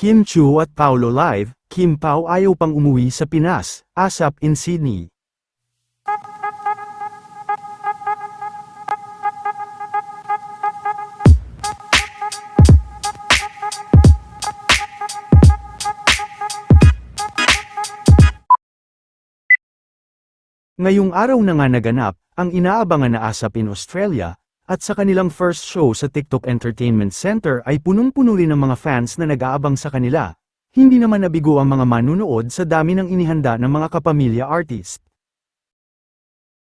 Kim Chiu at Paolo Live, Kim Pao ayaw pang umuwi sa Pinas, ASAP in Sydney. Ngayong araw na nga naganap, ang inaabangan na ASAP in Australia, at sa kanilang first show sa TikTok Entertainment Center ay punong-puno rin ng mga fans na nag-aabang sa kanila. Hindi naman nabigo ang mga manunood sa dami ng inihanda ng mga kapamilya artist.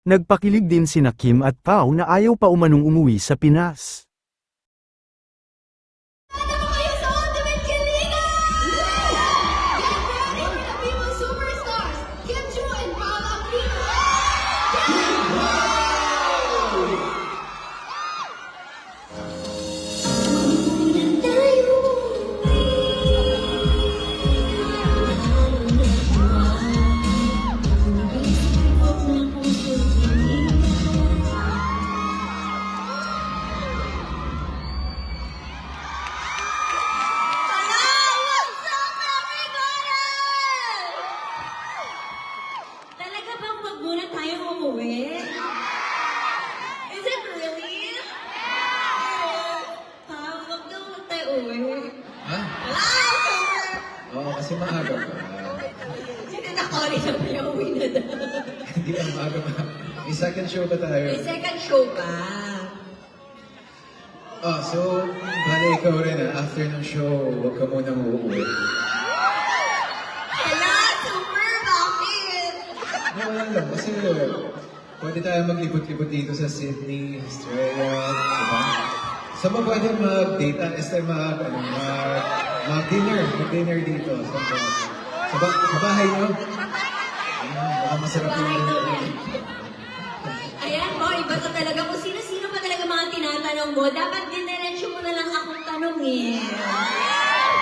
Nagpakilig din sina Kim at Pao na ayaw pa umanong umuwi sa Pinas. Is it really? Wag daw tayo uwi. Ha? Oo, kasi maaga pa. Sinanakari na pa yung uwi na daw. Hindi na maaga pa. May second show ba tayo? May second show pa. So, bala ikaw rin after ng show, huwag ka munang uuwi. Hala, super! Bakit? Wala lang, kasi pwede tayo maglibot-libot dito sa Sydney, Australia, diba? So, pwede mag-date, mag-dinner dito. Sa bahay nyo? Baka masarap yung Ayan mo, iba ka talaga. Kung sino-sino pa talaga mga tinatanong mo, dapat dinirensyo mo na lang akong tanongin.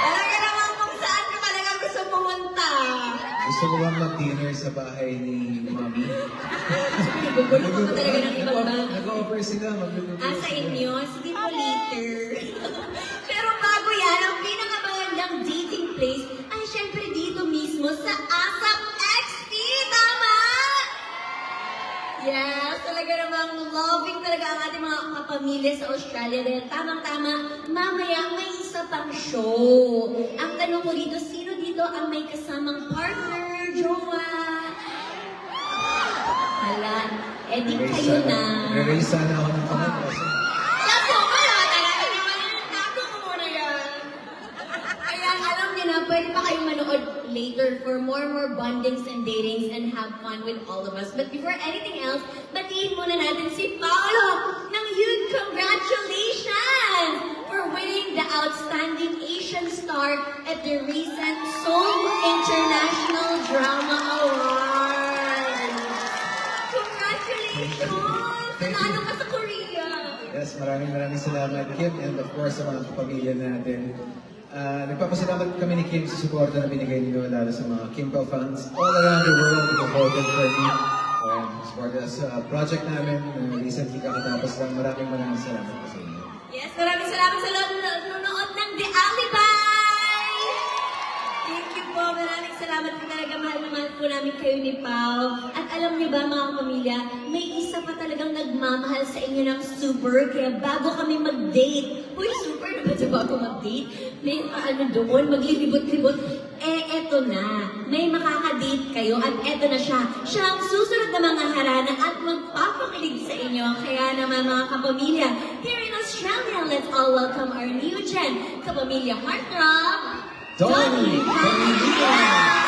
Talaga naman kung saan ka talaga gusto pumunta. Gusto mo bang mag-dinner sa bahay ni Mami? Nagugulo ko talaga ng ibang ba? Nag-offer sila, magluluto. Sa inyo? Sige po later. Pero bago yan, ang pinakamagandang dating place ay syempre dito mismo sa ASAP XP, tama? Yes, talaga namang loving talaga ang ating mga kapamilya sa Australia dahil tamang-tama, mamaya may isa pang show. Ang tanong ko dito, sino dito ang may kasamang partner, jowa? Hala, di kayo na. Re-raise sana ako ng kamay. Sabi ko, talaga naman yung tago ko muna yan. Kaya alam niyo na, pwede pa kayong manood later for more bondings and datings and have fun with all of us. But before anything else, batiin muna natin si Paolo ng huge congratulations for winning the Outstanding Asian Star at the recent Seoul International Drama Awards. Congratulations! Nanalo ka sa Korea! Yes, maraming salamat, Kim, and of course sa mga kapamilya natin. Nagpapasalamat kami ni Kim sa suporta na binigay niyo lalo sa mga Kim Pao fans all around the world who voted for me. Supported sa project namin recently kakatapos lang. Maraming salamat po sa inyo. Yes, maraming salamat sa nanonood ng The Alibay! Thank you po, maraming salamat po talaga. Mahal na mahal po namin kayo ni Pao. At alam niyo ba mga pamilya, may isa pa talagang nagmamahal sa inyo ng super. Kaya bago kami mag-date, uy, super na ba siya bago mag-date? May doon, maglilibot-libot. Eto na. May makaka-date kayo at eto na siya. Siya ang susunod na mga harana at magpapakilig sa inyo. Kaya naman mga kapamilya, here in Australia, let's all welcome our new gen, Kapamilya Heartthrob, Donnie Pamilya!